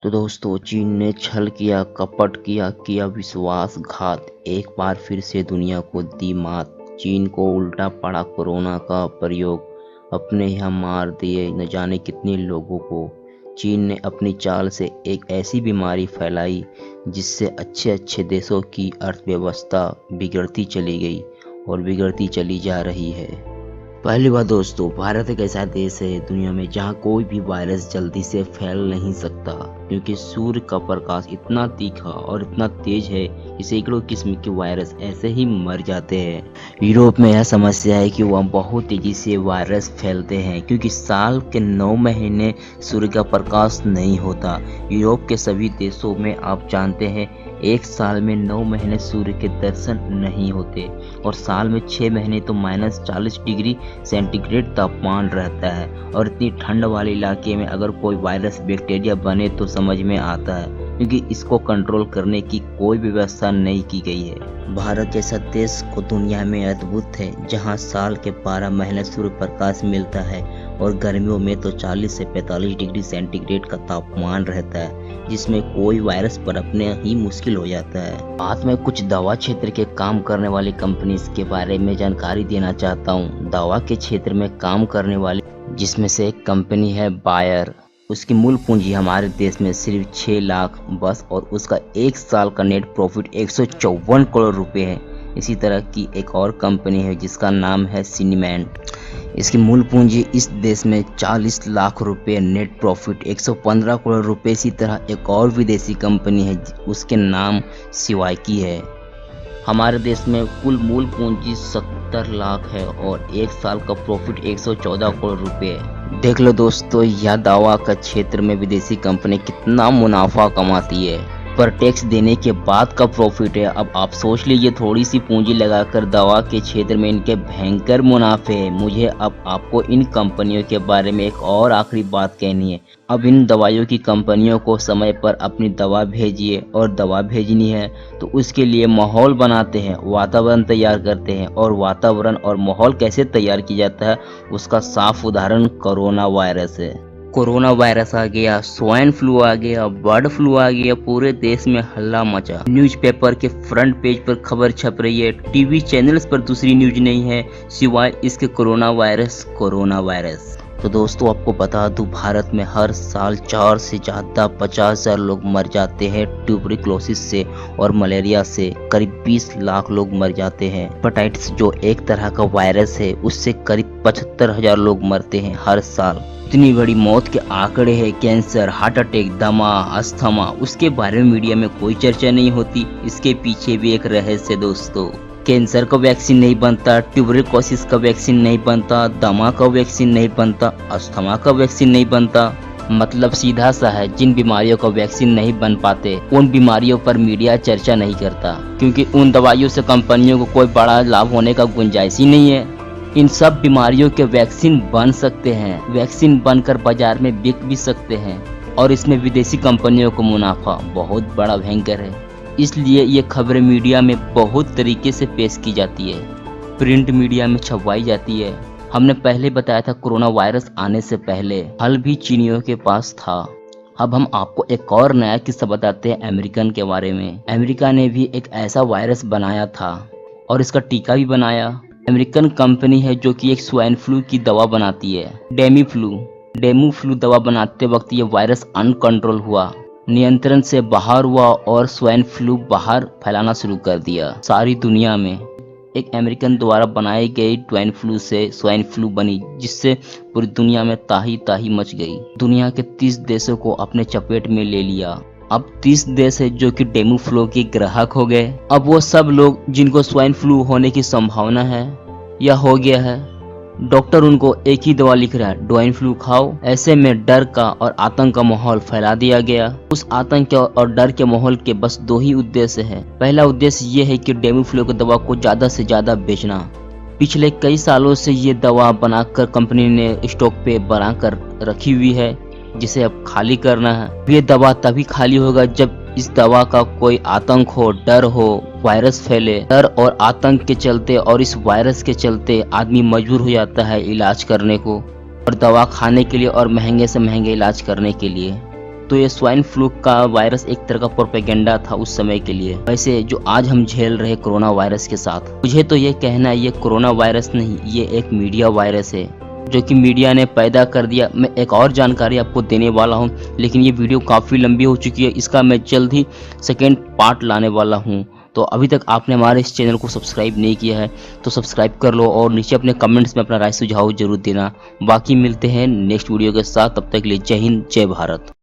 तो दोस्तों, चीन ने छल किया, कपट किया, किया विश्वासघात। एक बार फिर से दुनिया को दी मात। चीन को उल्टा पड़ा कोरोना का प्रयोग। अपने यहाँ मार दिए न जाने कितने लोगों को। चीन ने अपनी चाल से एक ऐसी बीमारी फैलाई जिससे अच्छे अच्छे देशों की अर्थव्यवस्था बिगड़ती चली गई और बिगड़ती चली जा रही है। पहली बात दोस्तों, भारत एक ऐसा देश है दुनिया में जहां कोई भी वायरस जल्दी से फैल नहीं सकता, क्योंकि सूर्य का प्रकाश इतना तीखा और इतना तेज है कि सैकड़ों किस्म के वायरस ऐसे ही मर जाते हैं। यूरोप में यह समस्या है कि वह बहुत तेजी से वायरस फैलते हैं, क्योंकि साल के 9 महीने सूर्य का प्रकाश नहीं होता। यूरोप के सभी देशों में आप जानते हैं, एक साल में 9 महीने सूर्य के दर्शन नहीं होते और साल में 6 महीने तो -40 डिग्री सेंटीग्रेड तापमान रहता है। और इतनी ठंड वाले इलाके में अगर कोई वायरस बैक्टीरिया बने तो समझ में आता है, क्योंकि इसको कंट्रोल करने की कोई व्यवस्था नहीं की गई है। भारत जैसा देश को दुनिया में अद्भुत है, जहां साल के 12 महीने सूर्य प्रकाश मिलता है और गर्मियों में तो 40 से 45 डिग्री सेंटीग्रेड का तापमान रहता है, जिसमें कोई वायरस पनपने ही मुश्किल हो जाता है। बाद में कुछ दवा क्षेत्र के काम करने वाली कंपनीज के बारे में जानकारी देना चाहता हूँ। दवा के क्षेत्र में काम करने वाली जिसमें से एक कंपनी है बायर। उसकी मूल पूंजी हमारे देश में सिर्फ 6 लाख बस, और उसका एक साल का नेट प्रॉफिट 154 करोड़ रुपए है। इसी तरह की एक और कंपनी है जिसका नाम है सिनीमेंट। इसकी मूल पूंजी इस देश में 40 लाख रुपए, नेट प्रॉफिट 115 करोड़ रुपए। इसी तरह एक और विदेशी कंपनी है, उसके नाम सिवाइकी है। हमारे देश में कुल मूल पूंजी 70 लाख है और एक साल का प्रॉफिट 114 करोड़ रुपए है। देख लो दोस्तों, यह दवा का क्षेत्र में विदेशी कंपनी कितना मुनाफा कमाती है, पर टैक्स देने के बाद का प्रॉफिट है। अब आप सोच लीजिए, थोड़ी सी पूंजी लगाकर दवा के क्षेत्र में इनके भयंकर मुनाफे हैं। मुझे अब आपको इन कंपनियों के बारे में एक और आखिरी बात कहनी है। अब इन दवाइयों की कंपनियों को समय पर अपनी दवा भेजिए, और दवा भेजनी है तो उसके लिए माहौल बनाते हैं, वातावरण तैयार करते हैं। और वातावरण और माहौल कैसे तैयार किया जाता है, उसका साफ उदाहरण कोरोना वायरस है। कोरोना वायरस आ गया, स्वाइन फ्लू आ गया, बर्ड फ्लू आ गया, पूरे देश में हल्ला मचा। न्यूज़पेपर के फ्रंट पेज पर खबर छप रही है, टीवी चैनल्स पर दूसरी न्यूज नहीं है सिवाय इसके कोरोना वायरस। तो दोस्तों, आपको बता दूं, भारत में हर साल 4 से ज़्यादा 50,000 लोग मर जाते हैं ट्यूबरक्लोसिस से, और मलेरिया से करीब 20 लाख लोग मर जाते हैं। हेपेटाइटिस जो एक तरह का वायरस है, उससे करीब 75,000 लोग मरते हैं हर साल। इतनी बड़ी मौत के आंकड़े हैं, कैंसर, हार्ट अटैक, दमा, अस्थमा, उसके बारे में मीडिया में कोई चर्चा नहीं होती। इसके पीछे भी एक रहस्य है दोस्तों। कैंसर का वैक्सीन नहीं बनता, ट्यूबरक्लोसिस का वैक्सीन नहीं बनता, दमा का वैक्सीन नहीं बनता, अस्थमा का वैक्सीन नहीं बनता। मतलब सीधा सा है, जिन बीमारियों का वैक्सीन नहीं बन पाते उन बीमारियों पर मीडिया चर्चा नहीं करता, क्योंकि उन दवाइयों से कंपनियों को कोई बड़ा लाभ होने का गुंजाइश ही नहीं है। इन सब बीमारियों के वैक्सीन बन सकते हैं, वैक्सीन बनकर बाजार में बिक भी सकते हैं, और इसमें विदेशी कंपनियों को मुनाफा बहुत बड़ा भयंकर है। इसलिए ये खबरें मीडिया में बहुत तरीके से पेश की जाती है, प्रिंट मीडिया में छपवाई जाती है। हमने पहले बताया था, कोरोना वायरस आने से पहले हल भी चीनियों के पास था। अब हम आपको एक और नया किस्सा बताते हैं अमेरिकन के बारे में। अमेरिका ने भी एक ऐसा वायरस बनाया था और इसका टीका भी बनाया। अमेरिकन कंपनी है जो कि एक स्वाइन फ्लू की दवा बनाती है, डेमू फ्लू दवा बनाते वक्त ये वायरस अनकंट्रोल हुआ, नियंत्रण से बाहर हुआ और स्वाइन फ्लू बाहर फैलाना शुरू कर दिया सारी दुनिया में। एक अमेरिकन द्वारा बनाई गई स्वाइन फ्लू से स्वाइन फ्लू बनी, जिससे पूरी दुनिया में ताही मच गई। दुनिया के 30 देशों को अपने चपेट में ले लिया। अब 30 देश है जो कि डेमू फ्लू के ग्राहक हो गए। अब वो सब लोग जिनको स्वाइन फ्लू होने की संभावना है या हो गया है, डॉक्टर उनको एक ही दवा लिख रहा है, स्वाइन फ्लू खाओ। ऐसे में डर का और आतंक का माहौल फैला दिया गया। उस आतंक और डर के माहौल के बस 2 ही उद्देश्य है। पहला उद्देश्य ये है कि डेमू फ्लू की दवा को ज्यादा से ज्यादा बेचना। पिछले कई सालों से ये दवा बनाकर कंपनी ने स्टॉक पे बनाकर रखी हुई है, जिसे अब खाली करना है। ये दवा तभी खाली होगा जब इस दवा का कोई आतंक हो, डर हो, वायरस फैले। डर और आतंक के चलते और इस वायरस के चलते आदमी मजबूर हो जाता है इलाज करने को, और दवा खाने के लिए, और महंगे से महंगे इलाज करने के लिए। तो ये स्वाइन फ्लू का वायरस एक तरह का प्रोपेगेंडा था उस समय के लिए। वैसे जो आज हम झेल रहे कोरोना वायरस के साथ, मुझे तो ये कहना है ये कोरोना वायरस नहीं, ये एक मीडिया वायरस है जो कि मीडिया ने पैदा कर दिया। मैं एक और जानकारी आपको देने वाला हूँ, लेकिन ये वीडियो काफ़ी लंबी हो चुकी है, इसका मैं जल्द ही सेकेंड पार्ट लाने वाला हूँ। तो अभी तक आपने हमारे इस चैनल को सब्सक्राइब नहीं किया है तो सब्सक्राइब कर लो और नीचे अपने कमेंट्स में अपना राय सुझाव जरूर देना। बाकी मिलते हैं नेक्स्ट वीडियो के साथ, तब तक के लिए जय हिंद जय भारत।